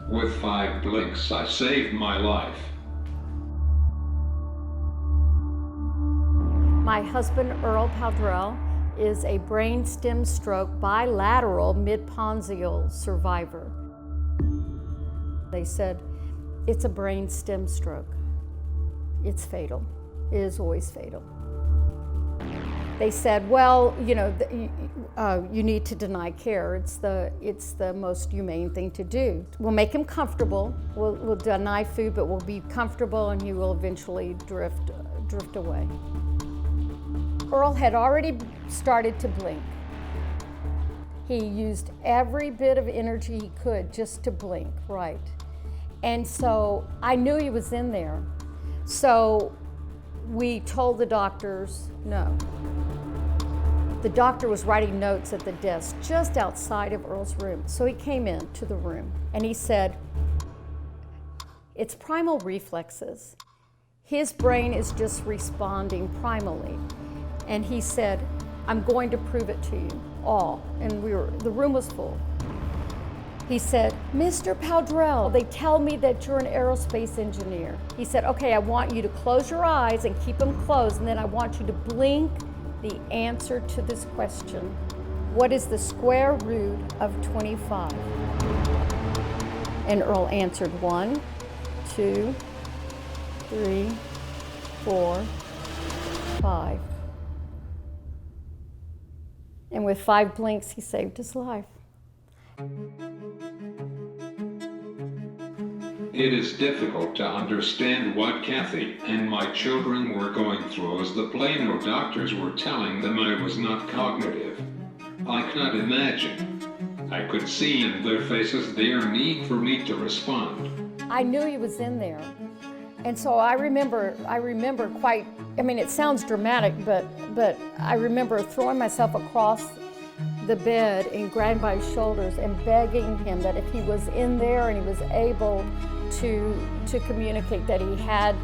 With 5 blinks, I saved my life. My husband, Earle Powdrell, is a brainstem stroke bilateral mid-pontial survivor. They said, it's a brainstem stroke. It's fatal. It is always fatal. They said, well, you know, you need to deny care. It's the most humane thing to do. We'll make him comfortable. We'll deny food, but we'll be comfortable, and he will eventually drift away. Earle had already started to blink. He used every bit of energy he could just to blink, right? And so I knew he was in there. So we told the doctors no. The doctor was writing notes at the desk just outside of Earle's room. So he came into the room and he said, it's primal reflexes. His brain is just responding primally. And he said, I'm going to prove it to you all. And the room was full. He said, Mr. Powdrell, they tell me that you're an aerospace engineer. He said, okay, I want you to close your eyes and keep them closed, and then I want you to blink the answer to this question. What is the square root of 25? And Earle answered 1, 2, 3, 4, 5. And with 5 blinks, he saved his life. It is difficult to understand what Kathy and my children were going through as the Plano doctors were telling them I was not cognitive. I cannot imagine. I could see in their faces their need for me to respond. I knew he was in there. And so I remember quite, I mean, it sounds dramatic, but I remember throwing myself across the bed and grabbing by his shoulders and begging him that if he was in there and he was able to communicate, that he had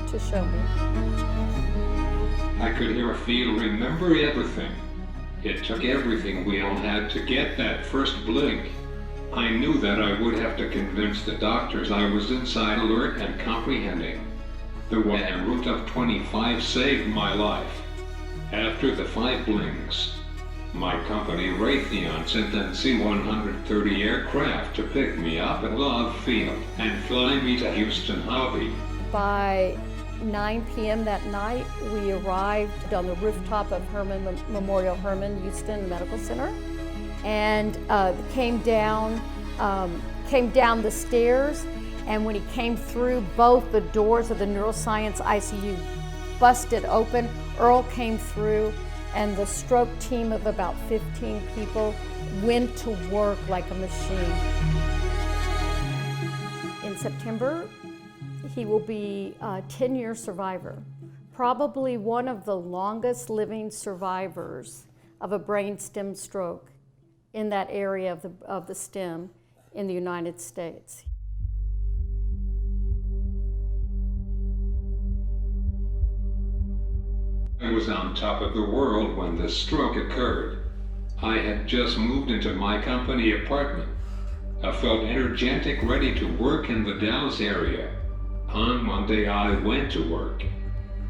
to show me. I could hear, feel, remember everything. It took everything we all had to get that first blink. I knew that I would have to convince the doctors I was inside, alert and comprehending. The way and route of 25 saved my life. After the 5 blinks, my company Raytheon sent an C-130 aircraft to pick me up at Love Field and fly me to Houston Hobby. By 9 p.m. that night, we arrived on the rooftop of Memorial Hermann Houston Medical Center, and came down the stairs. And when he came through, both the doors of the neuroscience ICU busted open. Earle came through, and the stroke team of about 15 people went to work like a machine. In September, he will be a 10-year survivor, probably one of the longest living survivors of a brainstem stroke in that area of the stem in the United States. I was on top of the world when the stroke occurred. I had just moved into my company apartment. I felt energetic, ready to work in the Dallas area. On Monday, I went to work.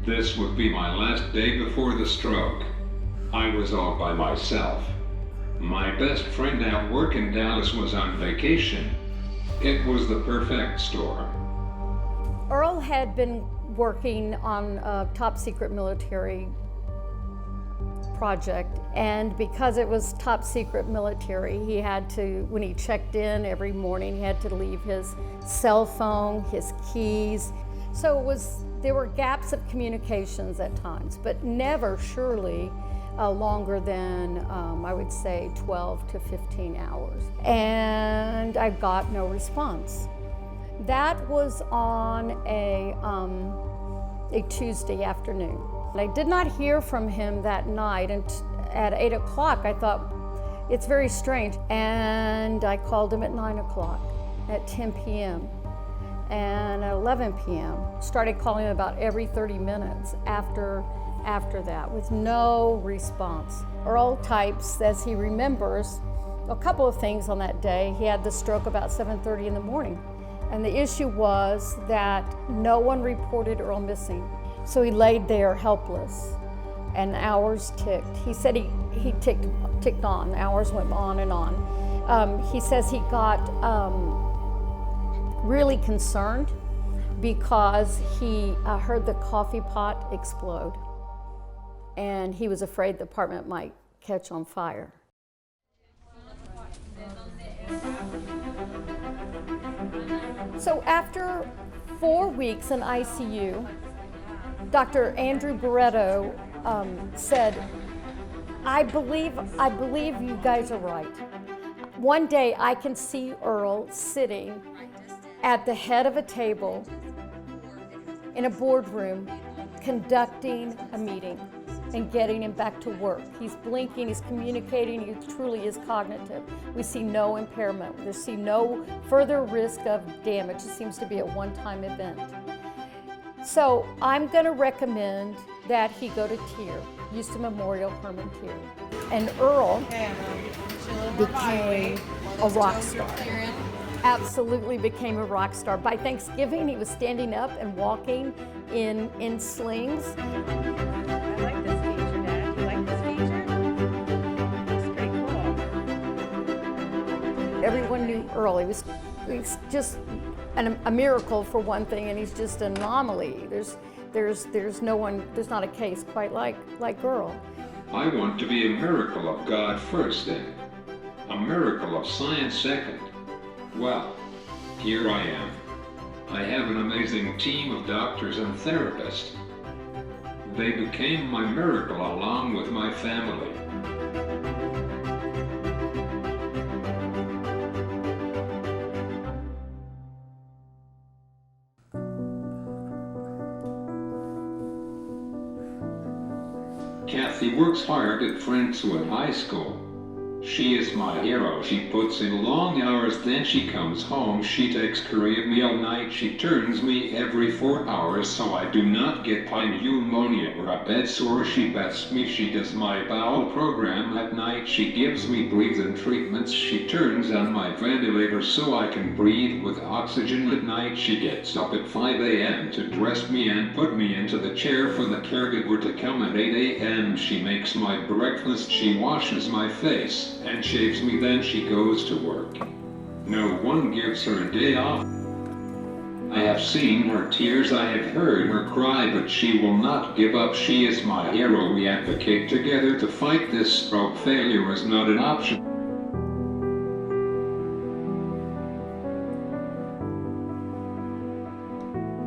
This would be my last day before the stroke. I was all by myself. My best friend at work in Dallas was on vacation. It was the perfect storm. Earle had been working on a top secret military project, and because it was top secret military, he had to, when he checked in every morning, he had to leave his cell phone, his keys. So there were gaps of communications at times, but never surely longer than, I would say, 12 to 15 hours. And I got no response. That was on a Tuesday afternoon. I did not hear from him that night, and at 8 o'clock I thought, it's very strange. And I called him at 9 o'clock, at 10 p.m., and at 11 p.m. Started calling him about every 30 minutes after that, with no response. Earle types as he remembers A couple of things on that day. He had the stroke about 7:30 in the morning. And the issue was that no one reported Earle missing. So he laid there helpless, and hours ticked. He said he ticked on, hours went on and on. He says he got really concerned because he heard the coffee pot explode, and he was afraid the apartment might catch on fire. So after 4 weeks in ICU, Dr. Andrew Barretto said, I believe you guys are right. One day I can see Earle sitting at the head of a table in a boardroom conducting a meeting and getting him back to work. He's blinking, he's communicating, he truly is cognitive. We see no impairment. We see no further risk of damage. It seems to be a one-time event. So I'm gonna recommend that he go to TIER, Houston Memorial Hermann TIER. And Earle became a rock star. Absolutely became a rock star. By Thanksgiving, he was standing up and walking in slings. I like this feature, Dad. You like this feature? It's pretty cool. Everyone knew Earle. He's just a miracle for one thing, and he's just an anomaly. There's no one, there's not a case quite like Earle. I want to be a miracle of God first then, a miracle of science second. Well, here I am. I have an amazing team of doctors and therapists. They became my miracle along with my family. Kathy works hard at Friendswood High School. She is my hero. She puts in long hours, then she comes home. She takes care of me all night. She turns me every 4 hours so I do not get pneumonia or a bed sore. She baths me. She does my bowel program at night. She gives me breathing treatments. She turns on my ventilator so I can breathe with oxygen at night. She gets up at 5 a.m. to dress me and put me into the chair for the caregiver to come at 8 a.m. She makes my breakfast. She washes my face and shaves me, then she goes to work. No one gives her a day off. I have seen her tears, I have heard her cry, but she will not give up. She is my hero. We advocate together to fight this stroke. Failure is not an option.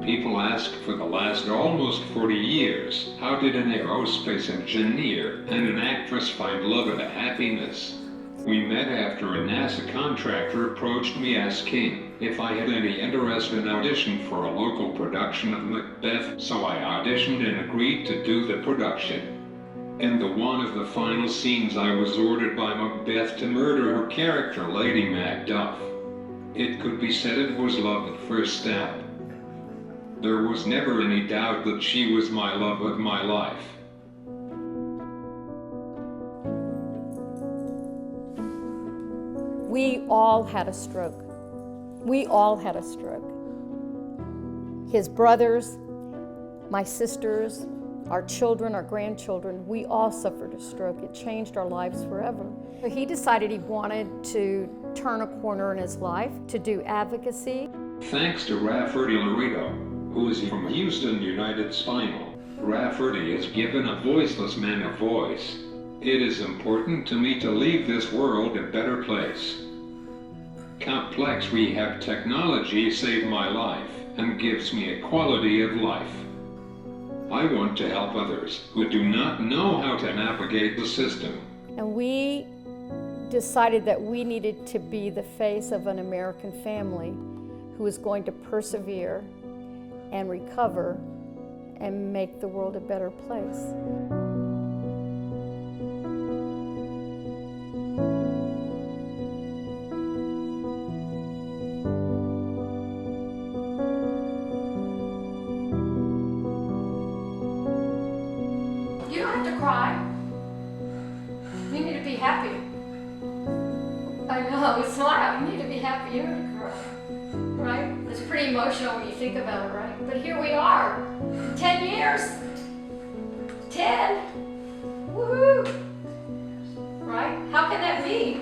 People ask for the last almost 40 years, how did an aerospace engineer and an actress find love and happiness? We met after a NASA contractor approached me asking if I had any interest in audition for a local production of Macbeth, so I auditioned and agreed to do the production. In one of the final scenes I was ordered by Macbeth to murder her character, Lady Macduff. It could be said it was love at first stab. There was never any doubt that she was my love of my life. We all had a stroke. We all had a stroke. His brothers, my sisters, our children, our grandchildren, we all suffered a stroke. It changed our lives forever. So he decided he wanted to turn a corner in his life, to do advocacy. Thanks to Rafferty Laredo, who is from Houston United Spinal, Rafferty has given a voiceless man a voice. It is important to me to leave this world a better place. Complex rehab technology saved my life and gives me a quality of life. I want to help others who do not know how to navigate the system. And we decided that we needed to be the face of an American family who is going to persevere and recover and make the world a better place. You don't have to cry. You need to be happy. No, smile. You need to be happy. You don't have to cry. Right? It's pretty emotional when you think about it, right? But here we are. 10 years. 10. Woohoo! Right? How can that be?